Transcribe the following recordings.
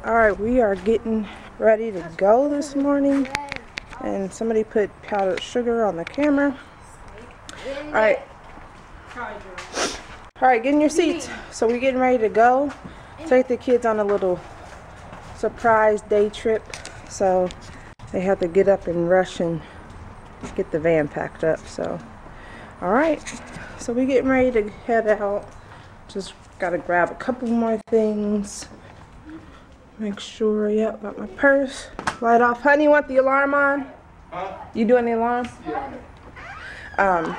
Alright, we are getting ready to go this morning. And somebody put powdered sugar on the camera. Alright. Alright, get in your seats. So we're getting ready to go. Take the kids on a little surprise day trip. So they have to get up and rush and get the van packed up. So, alright. So we're getting ready to head out. Just gotta grab a couple more things. Make sure, yep, got my purse. Light off. Honey, you want the alarm on? Huh? You doing the alarm? Yeah.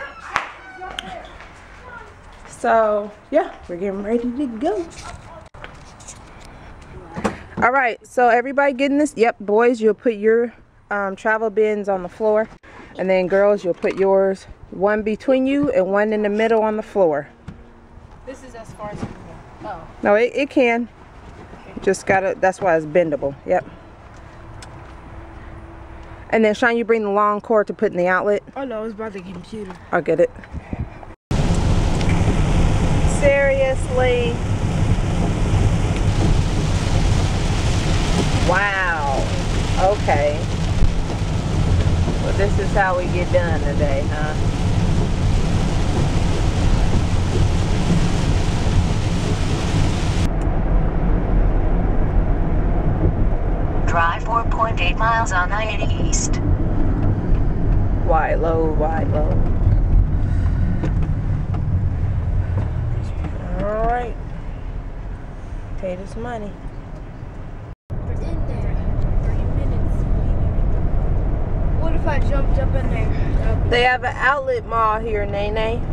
So, yeah, we're getting ready to go. Alright, so everybody getting this? Yep, boys, you'll put your travel bins on the floor. And then girls, you'll put yours, one between you and one in the middle on the floor. This is as far as you can go. Oh. No, it can. Just gotta, that's why it's bendable. Yep. And then Sean, you bring the long cord to put in the outlet. Oh no, it's about the computer. I'll get it. Seriously. Wow. Okay. Well, this is how we get done today, huh? Drive 4.8 miles on I-80 East. Wide load, wide load. Alright. Pay this money. We're in there. 30 minutes. What if I jumped up in there? They have an outlet mall here, Nene.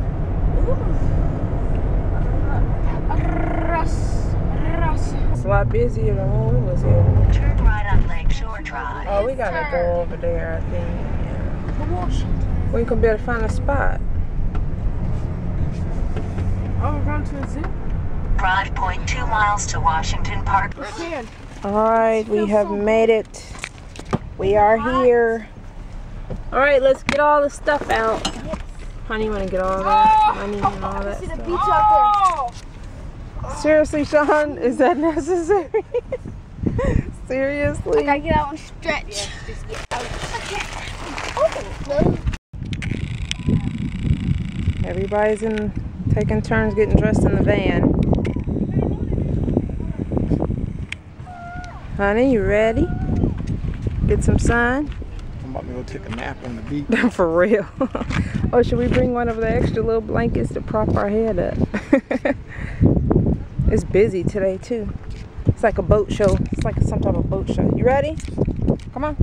It's a lot busier than when we was here. Turn right on Lakeshore Drive. Oh, we gotta go over there, I think. Yeah. We can better find a spot. Oh, we're going to the zoo? Drive 0.2 miles to Washington Park. Alright, we have made it. We are here. Alright, let's get all the stuff out. Honey, you wanna get all that? Honey and all that See the stuff. beach out there. Seriously, Sean, is that necessary? Seriously? I gotta get out and stretch. Yeah, just get out. Okay. Everybody's taking turns getting dressed in the van. Honey, you ready? Get some sun? I'm about to go take a nap on the beach. For real. Oh, should we bring one of the extra little blankets to prop our head up? It's busy today too. It's like a boat show. It's like some type of boat show. You ready? Come on.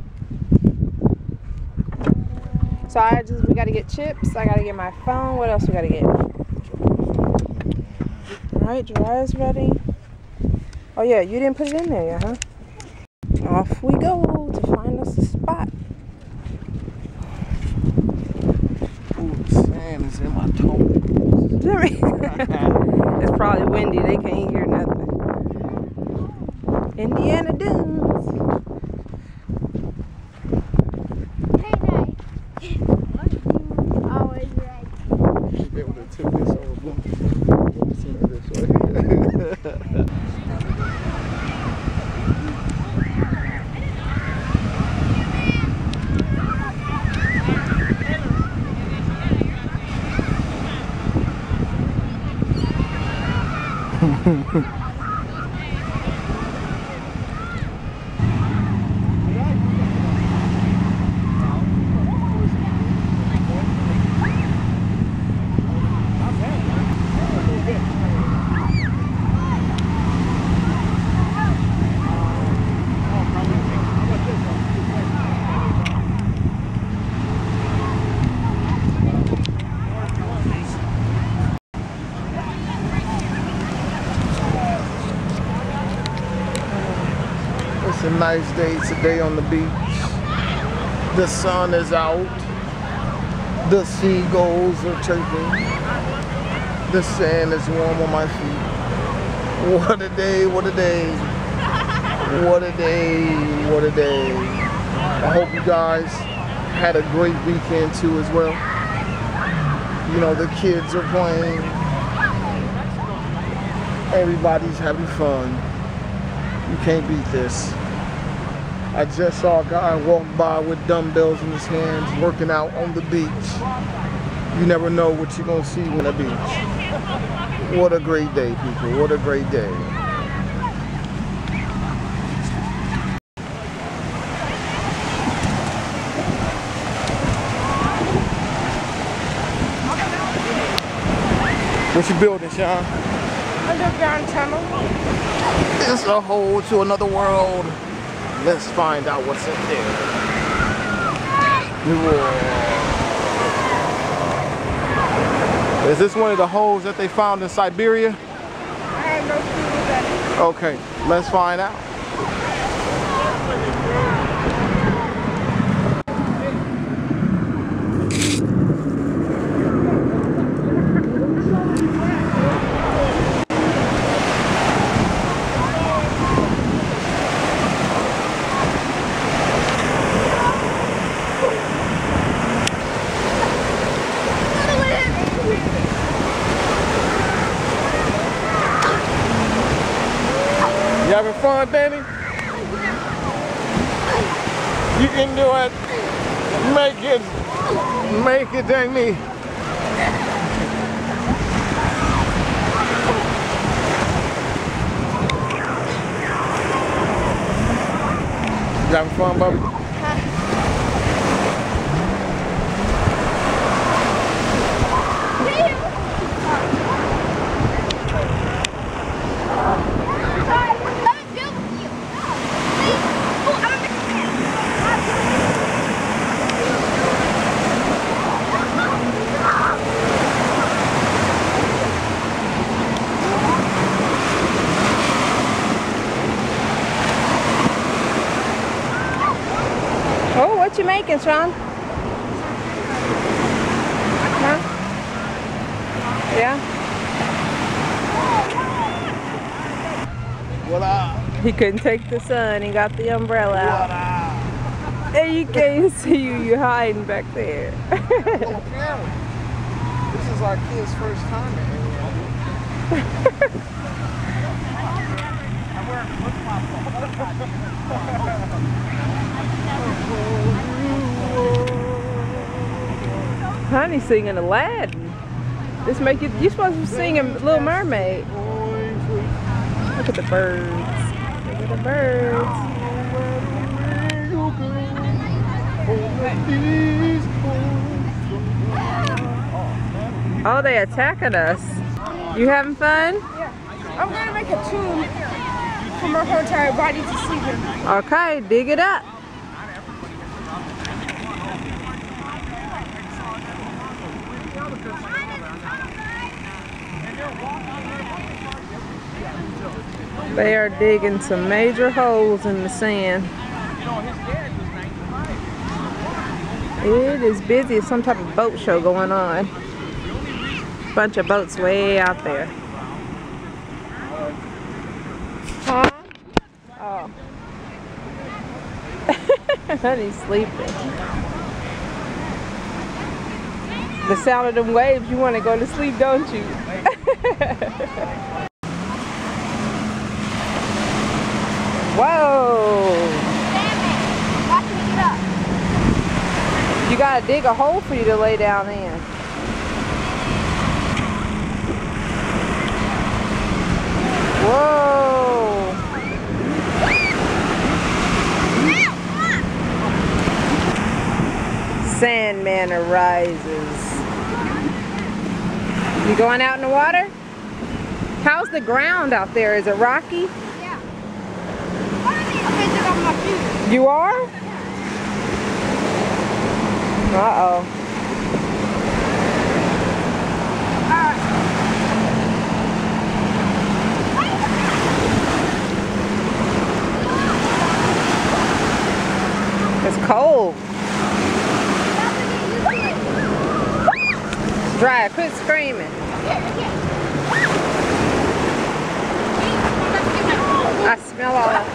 So we gotta get chips. I gotta get my phone. What else we gotta get? Alright, Jariah's ready. Oh yeah, you didn't put it in there yet, huh? Off we go to find us a spot. Ooh, the sand is in my toes. It's probably windy. They can't hear nothing. Indiana Dunes. Always right. Should be able to tip this over. It's a nice day today on the beach. The sun is out. The seagulls are chirping. The sand is warm on my feet. What a day, what a day. What a day, what a day. I hope you guys had a great weekend too as well. You know, the kids are playing. Everybody's having fun. You can't beat this. I just saw a guy walk by with dumbbells in his hands working out on the beach. You never know what you're gonna see on the beach. What a great day, people. What a great day. What you building, Sean? Underground tunnel. It's a hole to another world. Let's find out what's in there. Whoa. Is this one of the holes that they found in Siberia? I have no clue what that is. Okay, let's find out. You having fun, Danny? You can do it. Make it. Make it, Danny. You having fun, Bubby? Oh, what you making, Sean? Huh? Yeah? What up? He couldn't take the sun. He got the umbrella out. And you can't see you. You're hiding back there. Well, apparently, this is our kid's first time in here. Honey singing Aladdin. This make you. You're supposed to be singing Little Mermaid. Look at the birds. Look at the birds. Oh, they attacking us. You having fun? Yeah. I'm gonna make a tune for my whole entire body to sleep in. Okay, dig it up. They are digging some major holes in the sand. It is busy. It's some type of boat show going on. Bunch of boats way out there. Huh? Oh. Honey's sleeping. The sound of them waves, you want to go to sleep, don't you? Whoa! Watch me get up. You gotta dig a hole for you to lay down in. Whoa! Sandman arises. You going out in the water? How's the ground out there? Is it rocky? Yeah. I'm gonna on my feet. You are? Uh-oh. It's cold. It's dry. Quit screaming. I smell all that.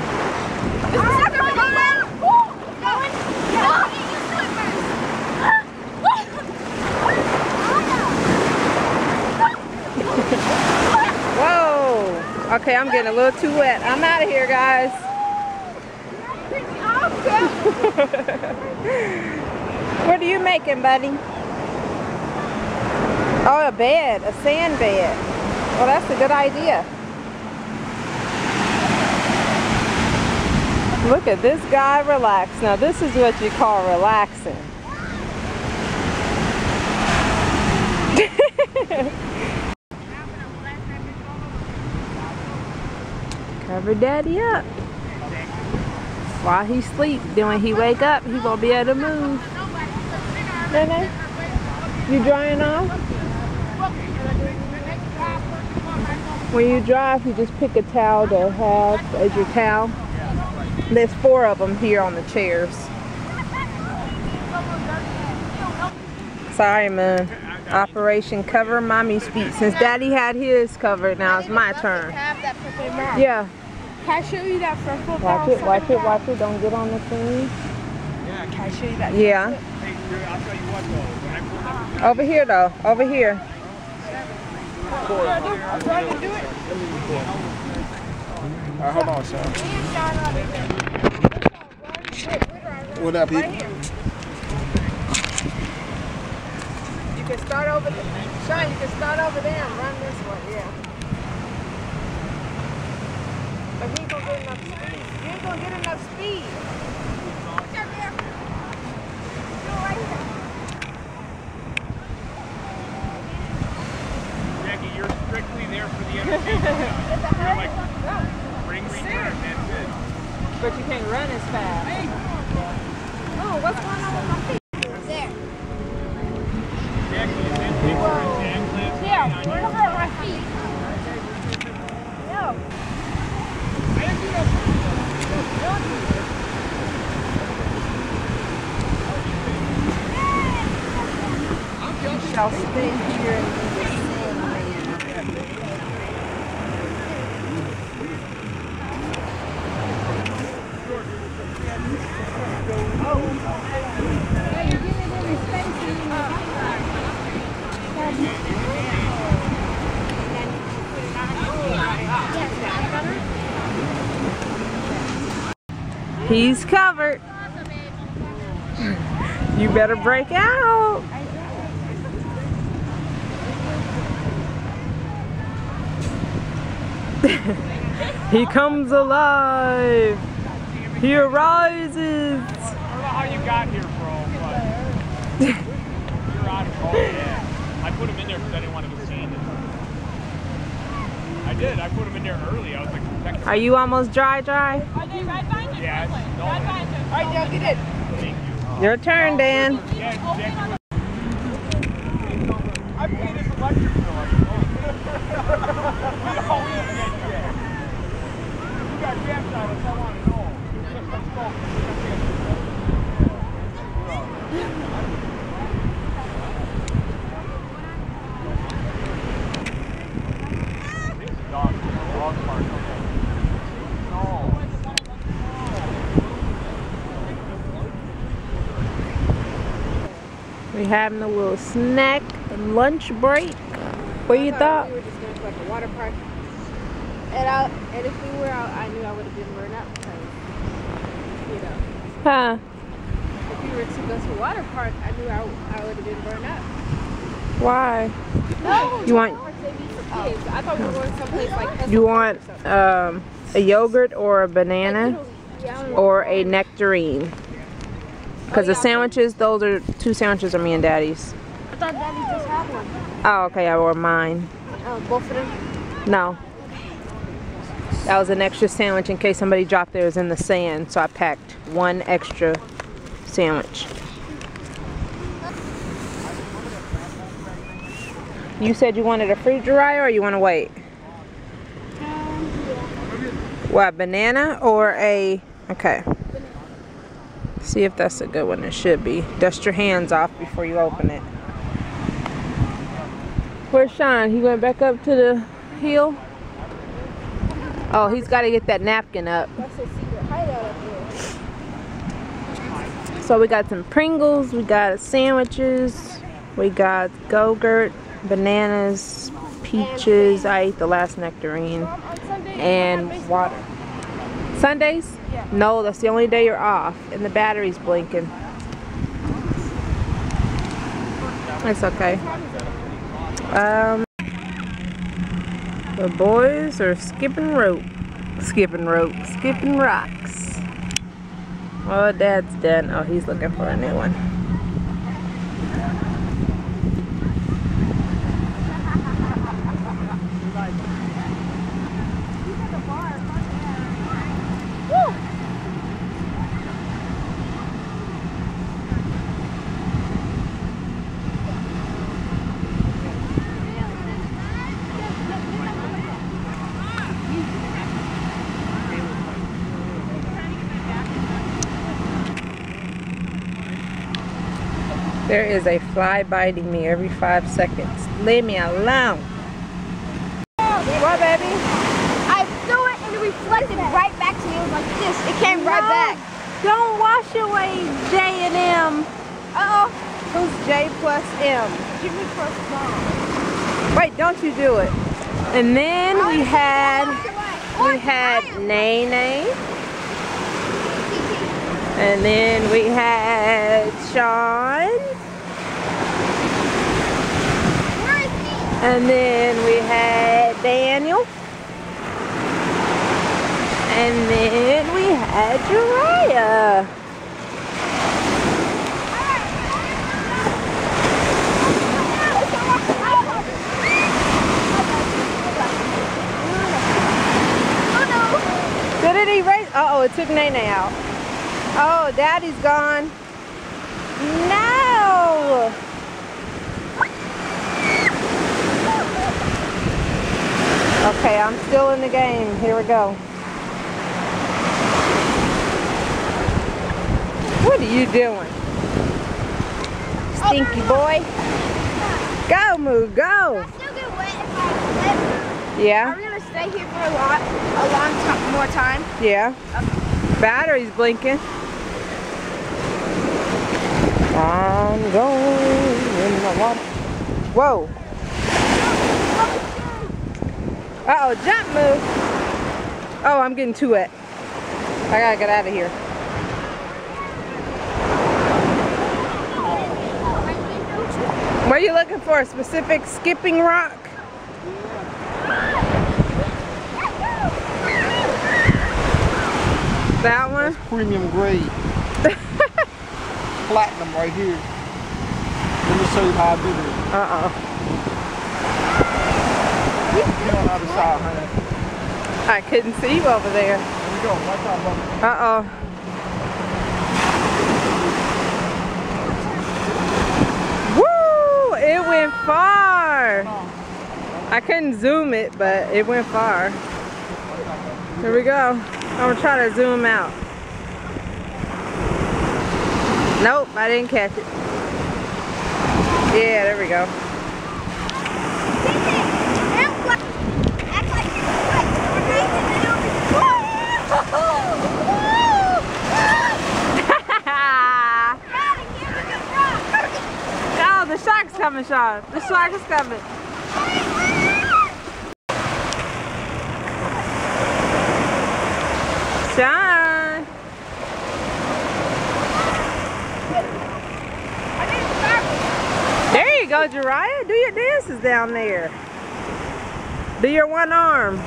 Whoa! Okay, I'm getting a little too wet. I'm out of here, guys. What are you making, buddy? Oh, a bed, a sand bed. Well, that's a good idea. Look at this guy relax. Now, this is what you call relaxing. Cover daddy up while he sleep. Then when he wake up, he gonna be able to move. Nene, you drying off? When you drive, you just pick a towel to have as your towel. There's 4 of them here on the chairs. Sorry, man. Operation cover mommy's feet. Since daddy had his covered, now it's my turn. Yeah. Can I show you that for football? Watch it, watch it, watch it. Don't get on the thing. Yeah, can I show you that? Yeah. Over here, though. Over here. Alright, hold on, son. What up, people? You can start over there. Sean, you can start over there and run this one, yeah. But he ain't gonna get enough speed. You ain't gonna get enough speed. Jackie, you're strictly there for the entertainment. You're like, bring return, that's it. But you can't run as fast. Oh, what's going on with my feet? There. Jackie, is that picture in Jack last Yeah, night on where your are my feet? No. You shall stay here and be the same man. He's covered. You better break out. He comes alive. He arises. I don't know how you got here, bro, but you're out of call, yeah. I put him in there because I didn't want to be seen. I did. I put him in there early. I was like, protecting. Are you almost dry? Yeah. No, All right, Joe, get it. thank you. Your turn, Dan. Yeah, Jackie. I paid his electric bill. We always get Jack. You got gas on us, I want to know. Let's go. This dog park. No. We're having a little snack and lunch break. What you thought? We were just going to like a water park. And if we were out, I knew I would have been burned out because, you know, Huh? if we were to go to a water park, I knew I would have been burned out. Why? No, You want- parks, they be for kids. I thought we were going someplace like You want a yogurt or a banana or a nectarine? Because the sandwiches, those are 2 sandwiches are me and Daddy's. I thought Daddy just had one. Oh, okay, or mine. Both of them? No. That was an extra sandwich in case somebody dropped theirs in the sand, so I packed 1 extra sandwich. You said you wanted a freeze dryer or you want to wait? What, banana or a, okay. See if that's a good one. It should be. Dust your hands off before you open it. Where's Sean? He went back up to the hill? Oh, he's got to get that napkin up. That's a secret hideout up here. So we got some Pringles, we got sandwiches, we got Go-Gurt, bananas, peaches. I ate the last nectarine. On Sunday, and water. Sundays? Yeah. No, that's the only day you're off, and the battery's blinking. It's okay. The boys are skipping rocks. Oh, Dad's done. Oh, he's looking for a new one. There is a fly biting me every 5 seconds. Leave me alone. What, baby? I threw it and it reflected right back to me. It was like this. It came right back. Don't wash away J and M. Uh-oh. Who's J plus M? Jimmy first mom. Wait, don't you do it. And then we had Nene. And then we had Sean. Where is he? And then we had Daniel. And then we had Uriah. Did it erase? Uh-oh, it took Nene out. Oh, Daddy's gone. No! Okay, I'm still in the game. Here we go. What are you doing? Stinky boy. Go, Moo, go. I'll still get wet if I slip. Yeah? Are we going to stay here for a long time, more time? Yeah. Battery's blinking. I'm going in the water. Whoa. Uh-oh, jump, Moo. Oh, I'm getting too wet. I gotta get out of here. What are you looking for? A specific skipping rock? That one? That's premium grade. Platinum right here. Let me show you how I do this. Uh-oh. You on the other side, honey. I couldn't see you over there. Here we go. Watch out, brother. Uh-oh. Woo! It went far. I couldn't zoom it, but it went far. Here we go. I'm gonna try to zoom out. Nope, I didn't catch it. Yeah, there we go. Oh, the shark's coming, Sean. The shark is coming. Sean. There you go, Jariah. Do your dances down there. Do your one arm.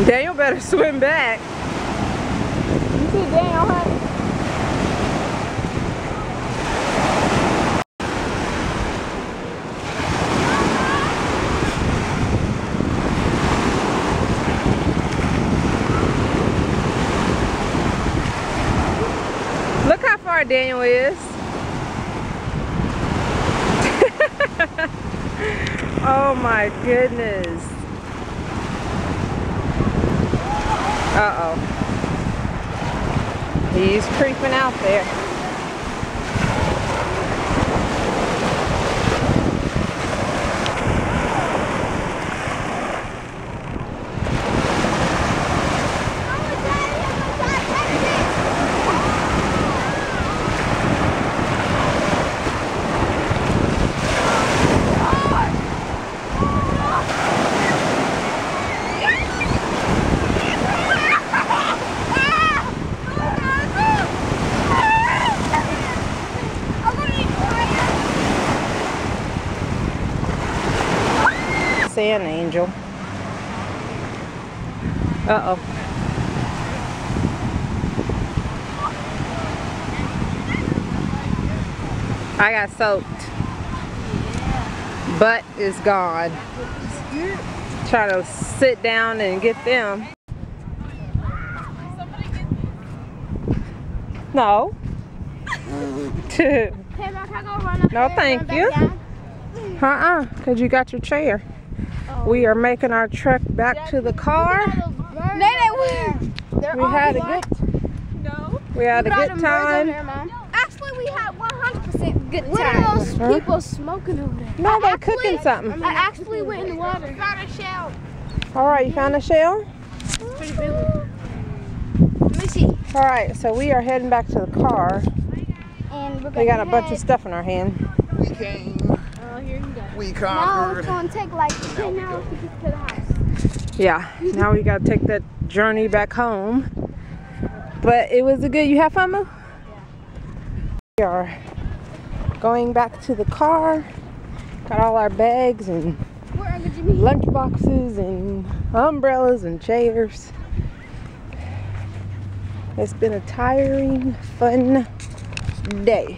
Daniel better swim back. You see Daniel, honey? Look how far Daniel is. Oh my goodness. Uh-oh. He's creeping out there. Uh-oh. I got soaked. Butt is gone. Try to sit down and get them. No. No, thank you. Because you got your chair. We are making our trek back to the car. We had a good time. Actually, we had 100% good time. What are those people smoking over there? No, they're cooking something. I actually went in the water. Found a shell. Alright, you found a shell? It's a pretty big one. Let me see. Alright, so we are heading back to the car. And We got a bunch of stuff in our hand. We came. Oh, here you go. We Now conquered. it's going to take like 10 hours to get to the house. Yeah, now we got to take that journey back home. But it was a good, you have fun, Moo? We are going back to the car. Got all our bags and lunch boxes and umbrellas and chairs. It's been a tiring, fun day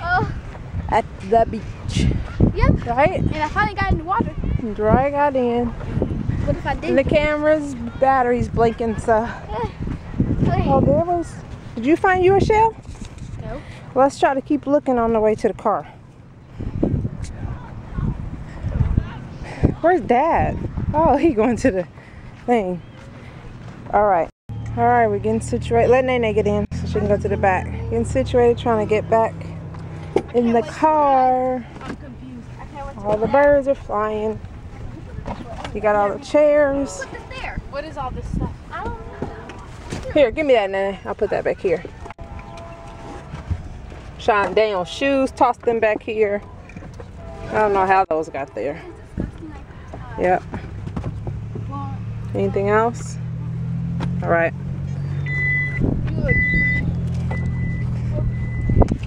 at the beach. Yep. Right? And I finally got in the water. Dry got in. What if I didn't? And the camera's battery's blinking, so. Oh, there was. Did you find you a shell? No. Let's try to keep looking on the way to the car. Where's Dad? Oh, he going to the thing. Alright. Alright, we're getting situated. Let Nene get in so she can go to the back. Getting situated, trying to get back in the car. I'm confused. I can't wait to All the birds are flying. You got all the chairs. put this there. What is all this stuff? I don't know. Here, give me that, Nene. I'll put that back here. Sean Daniel's shoes, tossed them back here. I don't know how those got there. Yep. Anything else? All right.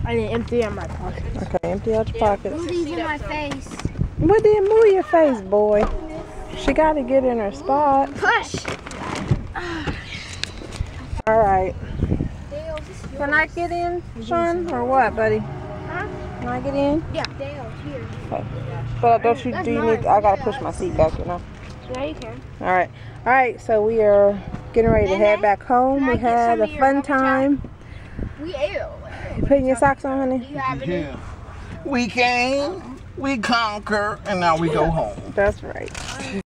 I didn't empty out my pocket. Okay, empty out your pockets. These in my face. What did move your face, boy? She got to get in her spot. Push. All right. Can I get in, Sean, or what, buddy? Huh? Can I get in? Yeah. Dale's here. Okay. But don't you? Do you need? I gotta push my seat back, you know. Yeah, you can. All right. All right. So we are getting ready to head back home. We had a fun time. We ate it. You putting your socks on, honey? Do you have any? Yeah. We came, we conquer, and now we go home. That's right.